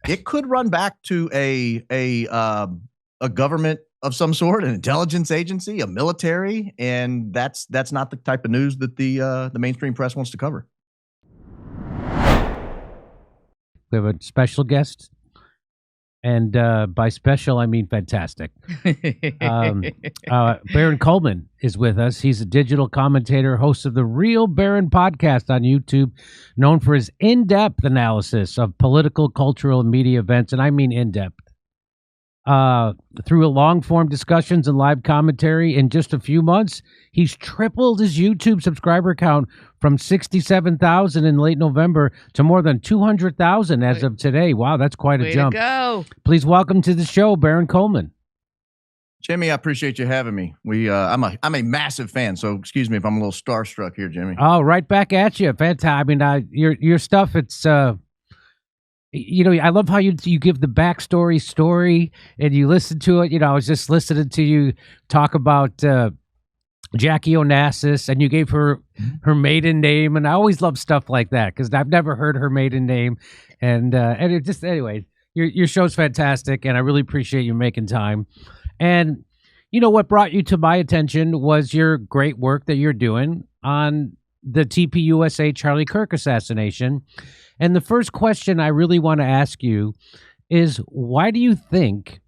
it could run back to a government of some sort, an intelligence agency, a military, and that's not the type of news that the mainstream press wants to cover. We have a special guest, and by special I mean fantastic. Baron Coleman is with us. He's a digital commentator, host of the Real Baron podcast on YouTube, known for his in-depth analysis of political, cultural, and media events, and I mean in-depth. Through long-form discussions and live commentary in just a few months, he's tripled his YouTube subscriber count from 67,000 in late November to more than 200,000 as of today. Wow, that's quite a jump. Way to go. Please welcome to the show, Baron Coleman. Jimmy, I appreciate you having me. I'm a massive fan, so excuse me if I'm a little starstruck here, Jimmy. Oh, right back at you. Fantastic. I mean, your stuff, it's... I love how you give the backstory story and you listen to it. I was just listening to you talk about Jackie Onassis, and you gave her maiden name, and I always love stuff like that because I've never heard her maiden name, and it just anyway. Your show's fantastic, and I really appreciate you making time. And what brought you to my attention was your great work that you're doing on the TPUSA Charlie Kirk assassination. And the first question I really want to ask you is, why do you think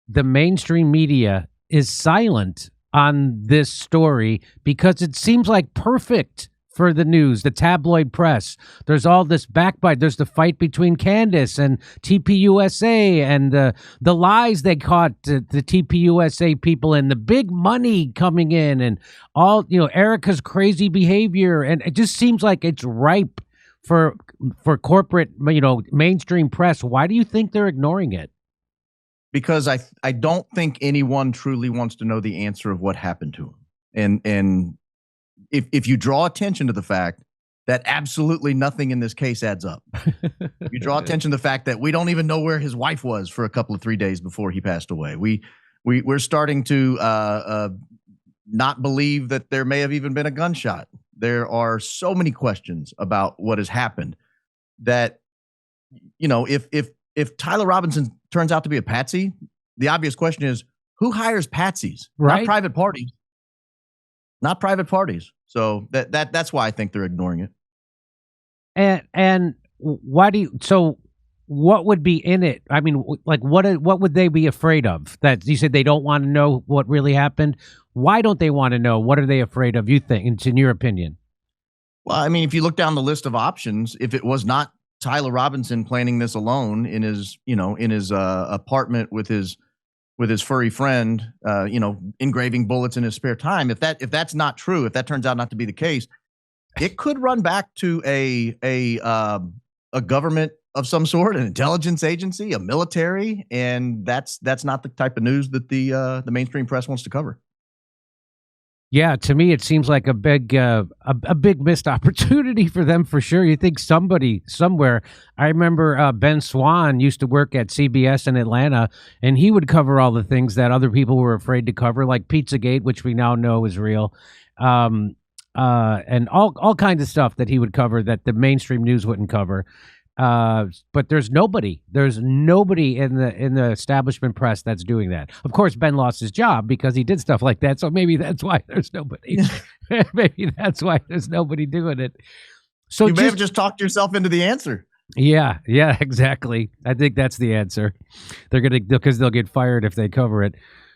the mainstream media is silent on this story? Because it seems like perfect for the news, the tabloid press. There's all this backbite. There's the fight between Candace and TPUSA and the lies they caught the TPUSA people and the big money coming in and all, Erica's crazy behavior. And it just seems like it's ripe for corporate, mainstream press. Why do you think they're ignoring it? Because I don't think anyone truly wants to know the answer of what happened to him. And if you draw attention to the fact that absolutely nothing in this case adds up, you draw attention to the fact that we don't even know where his wife was for a couple of 3 days before he passed away. We're starting to not believe that there may have even been a gunshot. There are so many questions about what has happened that, if Tyler Robinson turns out to be a patsy, the obvious question is, who hires patsies? Right? Not private parties. Not private parties. So that's why I think they're ignoring it. And why do you? So what would be in it? I mean, like what would they be afraid of? That you said they don't want to know what really happened. Why don't they want to know? What are they afraid of? You think, it's in your opinion? Well, I mean, if you look down the list of options, if it was not Tyler Robinson planning this alone in his apartment with his furry friend, engraving bullets in his spare time, if that's not true, if that turns out not to be the case, it could run back to a government of some sort, an intelligence agency, a military, and that's not the type of news that the mainstream press wants to cover. Yeah, to me, it seems like a big missed opportunity for them, for sure. You think somebody somewhere. I remember Ben Swan used to work at CBS in Atlanta, and he would cover all the things that other people were afraid to cover, like Pizzagate, which we now know is real, and all kinds of stuff that he would cover that the mainstream news wouldn't cover. But there's nobody in the establishment press that's doing that. Of course, Ben lost his job because he did stuff like that. So maybe that's why there's nobody. Maybe that's why there's nobody doing it. So you may have just talked yourself into the answer. Yeah, exactly. I think that's the answer. Because they'll get fired if they cover it.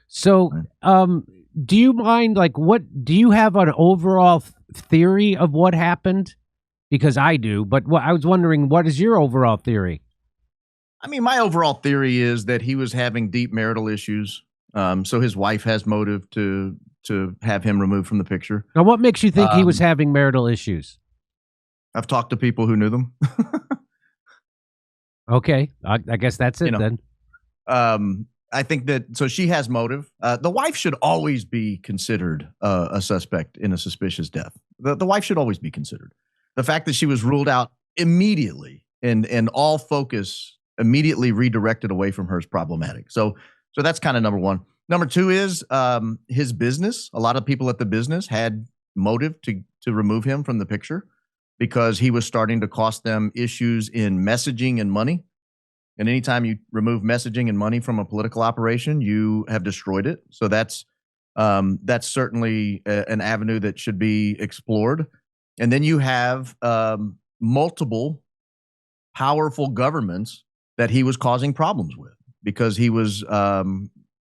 So, do you mind, do you have an overall theory of what happened? Because I do, but I was wondering, what is your overall theory? I mean, my overall theory is that he was having deep marital issues. So his wife has motive to have him removed from the picture. Now, what makes you think he was having marital issues? I've talked to people who knew them. Okay, I guess that's it then. I think that, so she has motive. The wife should always be considered a suspect in a suspicious death. The wife should always be considered. The fact that she was ruled out immediately and all focus immediately redirected away from her is problematic. So that's kind of number one. Number two is his business. A lot of people at the business had motive to remove him from the picture because he was starting to cost them issues in messaging and money. And anytime you remove messaging and money from a political operation, you have destroyed it. So that's certainly an avenue that should be explored. And then you have multiple powerful governments that he was causing problems with because he was,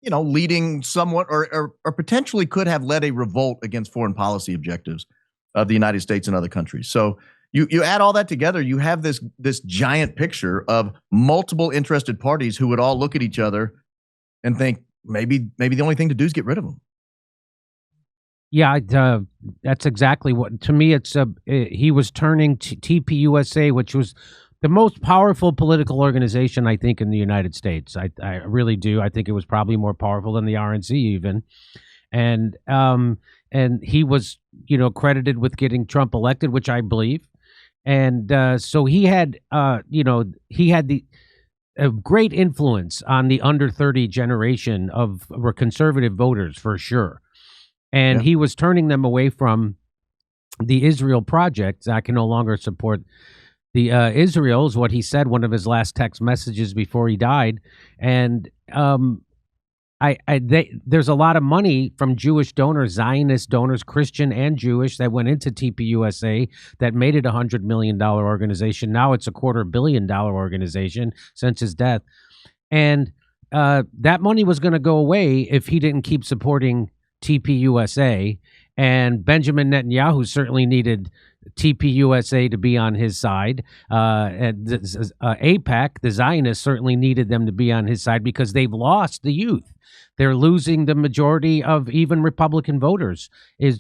leading somewhat or potentially could have led a revolt against foreign policy objectives of the United States and other countries. So you add all that together, you have this giant picture of multiple interested parties who would all look at each other and think maybe the only thing to do is get rid of them. Yeah, that's exactly what, to me, it's he was turning TPUSA, which was the most powerful political organization, I think, in the United States. I really do. I think it was probably more powerful than the RNC even. And he was, credited with getting Trump elected, which I believe. And so he had, the a great influence on the under 30 generation of conservative voters, for sure. And he was turning them away from the Israel project. I can no longer support the Israel, is what he said, one of his last text messages before he died. And there's a lot of money from Jewish donors, Zionist donors, Christian and Jewish, that went into TPUSA that made it $100 million organization. Now it's a $250 million organization since his death. And that money was going to go away if he didn't keep supporting TPUSA. And Benjamin Netanyahu certainly needed TPUSA to be on his side. And AIPAC, the Zionists, certainly needed them to be on his side because they've lost the youth. They're losing the majority of even Republican voters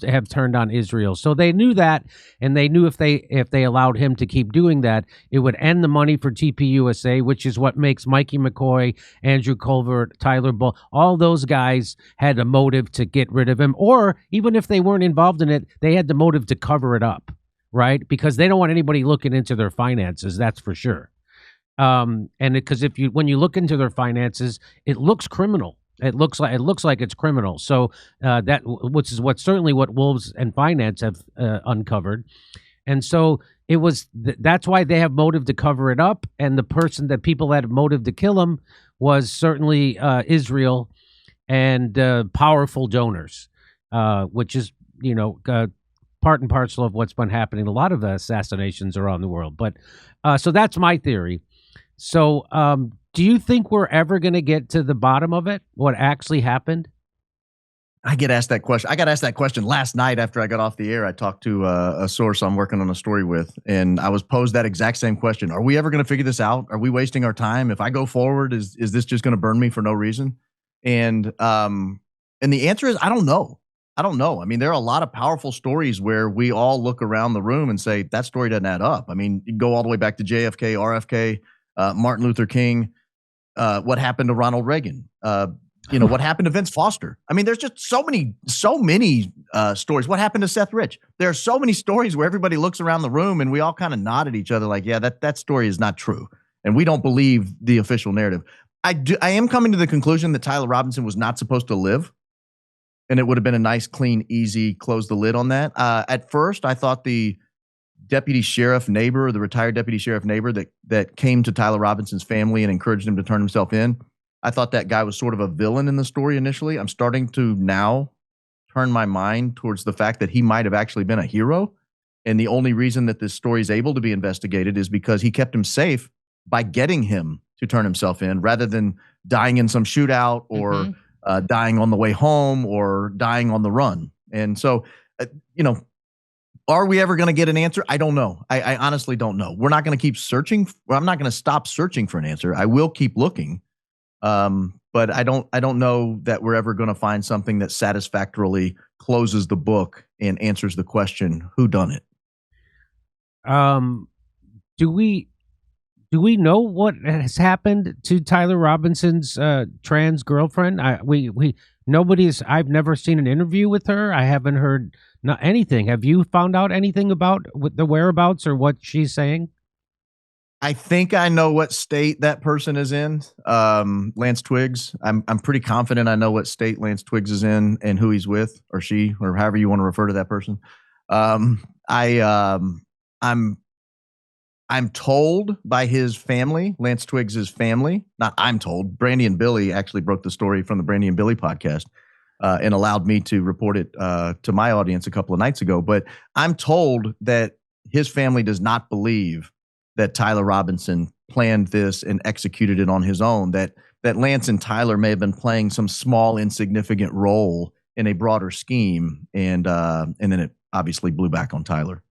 have turned on Israel. So they knew that, and they knew if they allowed him to keep doing that, it would end the money for TPUSA, which is what makes Mikey McCoy, Andrew Colbert, Tyler Bull, all those guys had a motive to get rid of him. Or even if they weren't involved in it, they had the motive to cover it up, right? Because they don't want anybody looking into their finances, that's for sure. And because when you look into their finances, it looks criminal. It looks like it's criminal. So which is certainly what Wolves and Finance have uncovered, and so it was. That's why they have motive to cover it up. And the person that people had motive to kill him was certainly Israel and powerful donors, which is part and parcel of what's been happening. A lot of assassinations around the world, but so that's my theory. So, do you think we're ever going to get to the bottom of it? What actually happened? I get asked that question. I got asked that question last night after I got off the air. I talked to a source I'm working on a story with, and I was posed that exact same question. Are we ever going to figure this out? Are we wasting our time? If I go forward, is this just going to burn me for no reason? And the answer is, I don't know. I don't know. I mean, there are a lot of powerful stories where we all look around the room and say, that story doesn't add up. I mean, you go all the way back to JFK, RFK, Martin Luther King, what happened to Ronald Reagan, what happened to Vince Foster. I mean, there's just so many stories. What happened to Seth Rich? There are so many stories where everybody looks around the room and we all kind of nod at each other like, yeah, that story is not true. And we don't believe the official narrative. I am coming to the conclusion that Tyler Robinson was not supposed to live. And it would have been a nice, clean, easy, close the lid on that. At first, I thought the deputy sheriff neighbor, the retired deputy sheriff neighbor that came to Tyler Robinson's family and encouraged him to turn himself in, I thought that guy was sort of a villain in the story initially. I'm starting to now turn my mind towards the fact that he might have actually been a hero. And the only reason that this story is able to be investigated is because he kept him safe by getting him to turn himself in rather than dying in some shootout or dying on the way home or dying on the run. And so, are we ever going to get an answer? I don't know. I honestly don't know. We're not going to keep searching. I'm not going to stop searching for an answer. I will keep looking. But I don't know that we're ever going to find something that satisfactorily closes the book and answers the question, who done it? Do we know what has happened to Tyler Robinson's trans girlfriend? I've never seen an interview with her. I haven't heard anything. Have you found out anything about the whereabouts or what she's saying? I think I know what state that person is in. Lance Twiggs. I'm pretty confident I know what state Lance Twiggs is in and who he's with, or she, or however you want to refer to that person. I'm I'm told by his family, Lance Twiggs's family, not I'm told, Brandy and Billy actually broke the story from the Brandy and Billy podcast and allowed me to report it to my audience a couple of nights ago. But I'm told that his family does not believe that Tyler Robinson planned this and executed it on his own, that Lance and Tyler may have been playing some small, insignificant role in a broader scheme, and then it obviously blew back on Tyler.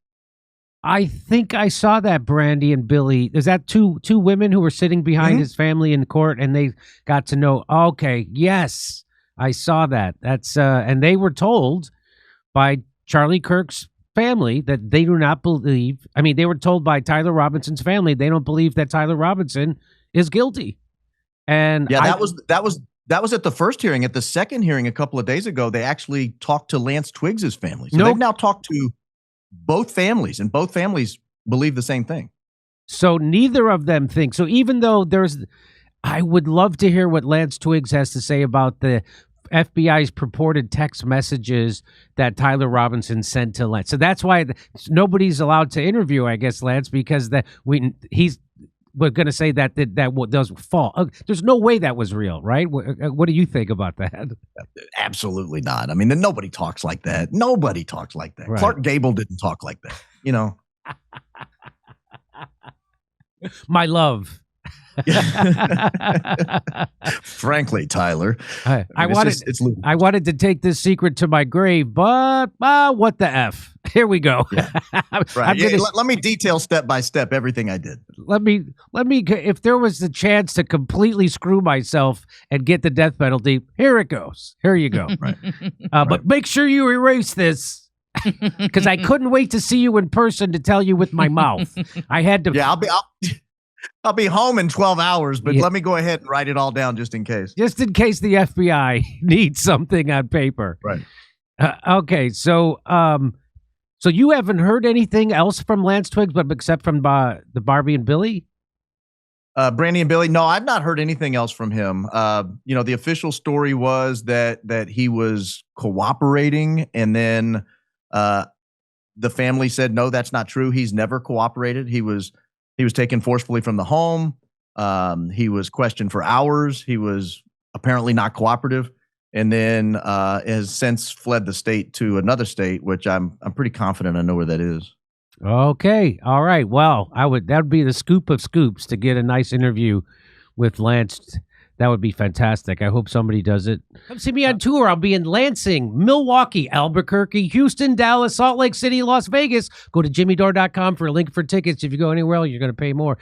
I think I saw that, Brandy and Billy. Is that two women who were sitting behind his family in court, and they got to know? Okay, yes, I saw that. That's and they were told by Charlie Kirk's family that they do not believe. I mean, they were told by Tyler Robinson's family they don't believe that Tyler Robinson is guilty. And yeah, that was at the first hearing. At the second hearing a couple of days ago, they actually talked to Lance Twiggs's family. So they've now talked to both families, and both families believe the same thing. So neither of them think. So even though I would love to hear what Lance Twiggs has to say about the FBI's purported text messages that Tyler Robinson sent to Lance. So that's why nobody's allowed to interview, I guess, Lance, because we're going to say that does fall. There's no way that was real, right? What do you think about that? Absolutely not. I mean, nobody talks like that. Nobody talks like that. Right. Clark Gable didn't talk like that, you know. My love. Frankly, Tyler, I wanted to take this secret to my grave, but what the F? Here we go. Yeah. Right. Let me detail step by step everything I did. Let me. If there was the chance to completely screw myself and get the death penalty, here it goes. Here you go. Right. But make sure you erase this, because I couldn't wait to see you in person to tell you with my mouth. I had to. Yeah, I'll be home in 12 hours, but let me go ahead and write it all down just in case. Just in case the FBI needs something on paper. Right. Okay, so you haven't heard anything else from Lance Twiggs, but except from the Barbie and Billy? Brandy and Billy? No, I've not heard anything else from him. The official story was that he was cooperating, and then the family said, no, that's not true. He's never cooperated. He was taken forcefully from the home. He was questioned for hours. He was apparently not cooperative, and then has since fled the state to another state, which I'm pretty confident I know where that is. Okay, all right. Well, that would be the scoop of scoops to get a nice interview with Lance. That would be fantastic. I hope somebody does it. Come see me on tour. I'll be in Lansing, Milwaukee, Albuquerque, Houston, Dallas, Salt Lake City, Las Vegas. Go to jimmydore.com for a link for tickets. If you go anywhere else, you're going to pay more.